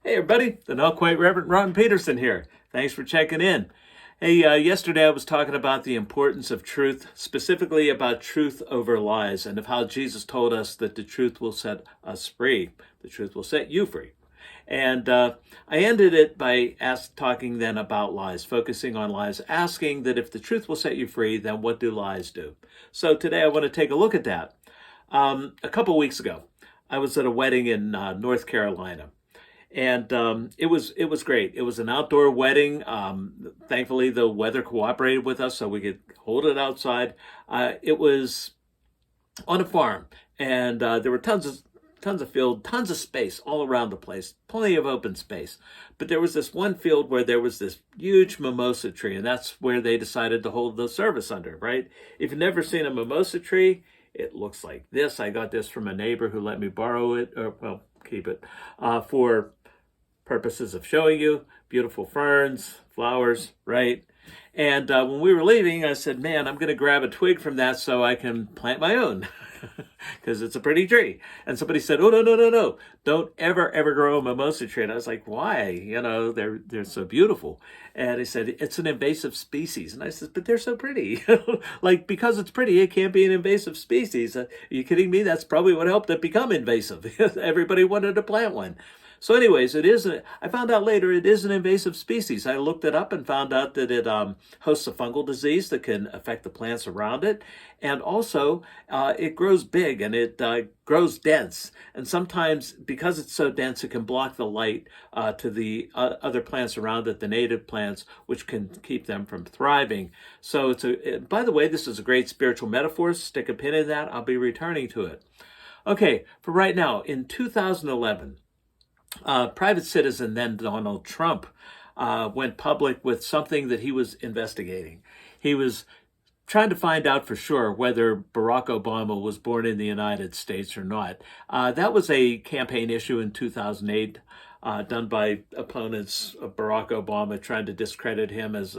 Hey everybody, the not quite Reverend Ron Peterson here. Thanks for checking in. Hey, yesterday I was talking about the importance of truth, specifically about truth over lies, and of how Jesus told us that the truth will set us free. The truth will set you free. And I ended it by talking then about lies, focusing on lies, asking that if the truth will set you free, then what do lies do? So today I want to take a look at that. A couple weeks ago, I was at a wedding in North Carolina. And it was great. It was an outdoor wedding. Thankfully, the weather cooperated with us, so we could hold it outside. It was on a farm, and there were tons of field, tons of space all around the place, plenty of open space. But there was this one field where there was this huge mimosa tree, and that's where they decided to hold the service under. Right? If you've never seen a mimosa tree, it looks like this. I got this from a neighbor who let me borrow it, or well, keep it, for purposes of showing you beautiful ferns, flowers, right? And when we were leaving, I said, man, I'm going to grab a twig from that so I can plant my own because it's a pretty tree. And somebody said, oh, no, no, no, no. Don't ever, ever grow a mimosa tree. And I was like, why? You know, they're so beautiful. And he said, it's an invasive species. And I said, but they're so pretty. Like, because it's pretty, it can't be an invasive species. Are you kidding me? That's probably what helped it become invasive. Everybody wanted to plant one. So anyways, I found out later it is an invasive species. I looked it up and found out that it hosts a fungal disease that can affect the plants around it. And also, it grows big and it grows dense. And sometimes, because it's so dense, it can block the light to the other plants around it, the native plants, which can keep them from thriving. So by the way, this is a great spiritual metaphor. Stick a pin in that. I'll be returning to it. Okay, for right now, in 2011, private citizen, then Donald Trump, went public with something that he was investigating. He was trying to find out for sure whether Barack Obama was born in the United States or not. That was a campaign issue in 2008. Done by opponents of Barack Obama, trying to discredit him as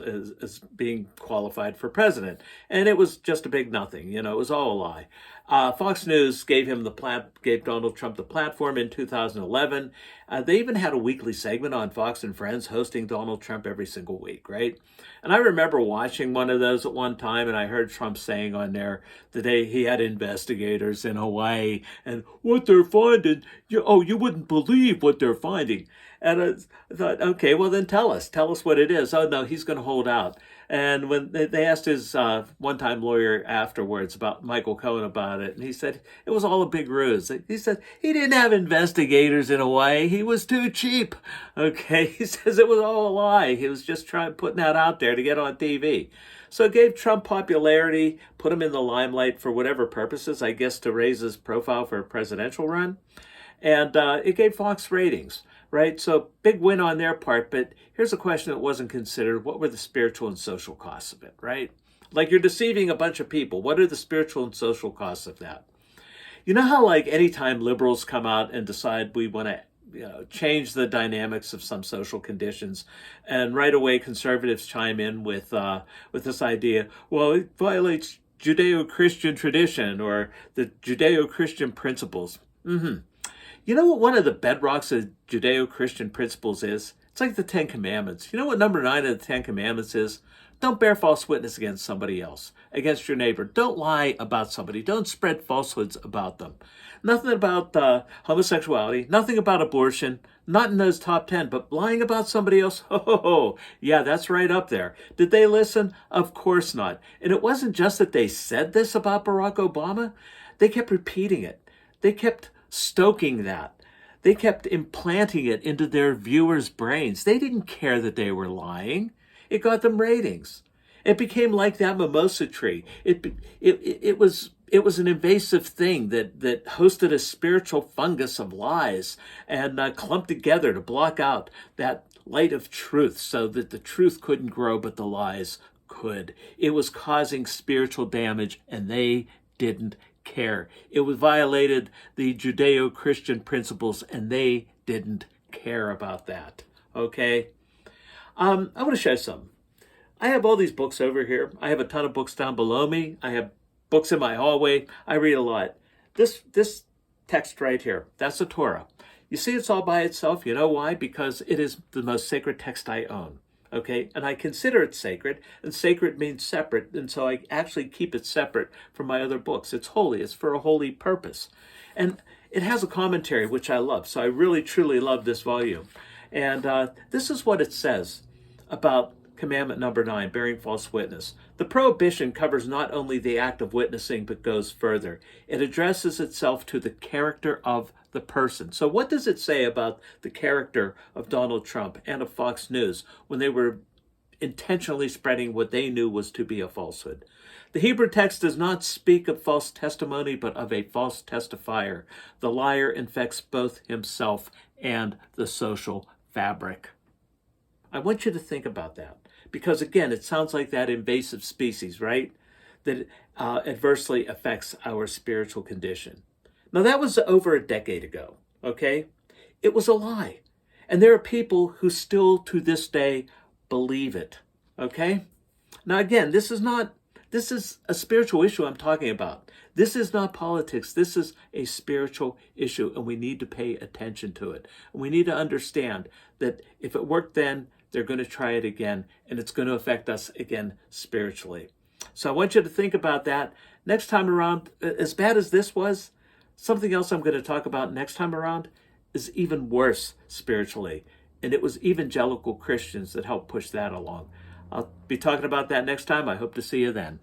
being qualified for president. And it was just a big nothing. You know, it was all a lie. Fox News gave Donald Trump the platform in 2011. They even had a weekly segment on Fox and Friends hosting Donald Trump every single week, right? And I remember watching one of those at one time, and I heard Trump saying on there that he had investigators in Hawaii, and what they're finding, you wouldn't believe what they're finding. And I thought, okay, well then tell us what it is. Oh no, he's going to hold out. And when they asked his one-time lawyer afterwards about Michael Cohen about it, and he said it was all a big ruse. He said he didn't have investigators in Hawaii. He was too cheap. Okay, he says it was all a lie. He was just putting that out there to get on TV. So it gave Trump popularity, put him in the limelight for whatever purposes, I guess to raise his profile for a presidential run. And it gave Fox ratings, right? So big win on their part. But here's a question that wasn't considered. What were the spiritual and social costs of it, right? Like, you're deceiving a bunch of people. What are the spiritual and social costs of that? You know how, like, anytime liberals come out and decide we want to change the dynamics of some social conditions, and right away conservatives chime in with this idea, well, it violates Judeo-Christian tradition or the Judeo-Christian principles. You know what one of the bedrocks of Judeo-Christian principles is? It's like the Ten Commandments. You know what number 9 of the Ten Commandments is? Don't bear false witness against somebody else, against your neighbor. Don't lie about somebody. Don't spread falsehoods about them. Nothing about homosexuality, nothing about abortion, not in those top 10, but lying about somebody else, yeah, that's right up there. Did they listen? Of course not. And it wasn't just that they said this about Barack Obama. They kept repeating it. They kept stoking that. They kept implanting it into their viewers' brains. They didn't care that they were lying. It got them ratings. It became like that mimosa tree. It was an invasive thing that hosted a spiritual fungus of lies and clumped together to block out that light of truth so that the truth couldn't grow, but the lies could. It was causing spiritual damage, and they didn't care. It was violated the Judeo-Christian principles, and they didn't care about that. Okay? I want to show you something. I have all these books over here. I have a ton of books down below me. I have books in my hallway. I read a lot. This text right here, that's the Torah. You see, it's all by itself. You know why? Because it is the most sacred text I own. Okay, and I consider it sacred, and sacred means separate, and so I actually keep it separate from my other books. It's holy, it's for a holy purpose. And it has a commentary, which I love, so I really truly love this volume. And this is what it says about commandment number 9, bearing false witness. The prohibition covers not only the act of witnessing, but goes further. It addresses itself to the character of the person. So what does it say about the character of Donald Trump and of Fox News when they were intentionally spreading what they knew was to be a falsehood? The Hebrew text does not speak of false testimony, but of a false testifier. The liar infects both himself and the social fabric. I want you to think about that, because again, it sounds like that invasive species, right? That adversely affects our spiritual condition. Now, that was over a decade ago, okay? It was a lie. And there are people who still to this day believe it, okay? Now, again, this is a spiritual issue I'm talking about. This is not politics. This is a spiritual issue, and we need to pay attention to it. And we need to understand that if it worked then, they're going to try it again, and it's going to affect us again spiritually. So I want you to think about that. Next time around, as bad as this was, something else I'm going to talk about next time around is even worse spiritually. And it was evangelical Christians that helped push that along. I'll be talking about that next time. I hope to see you then.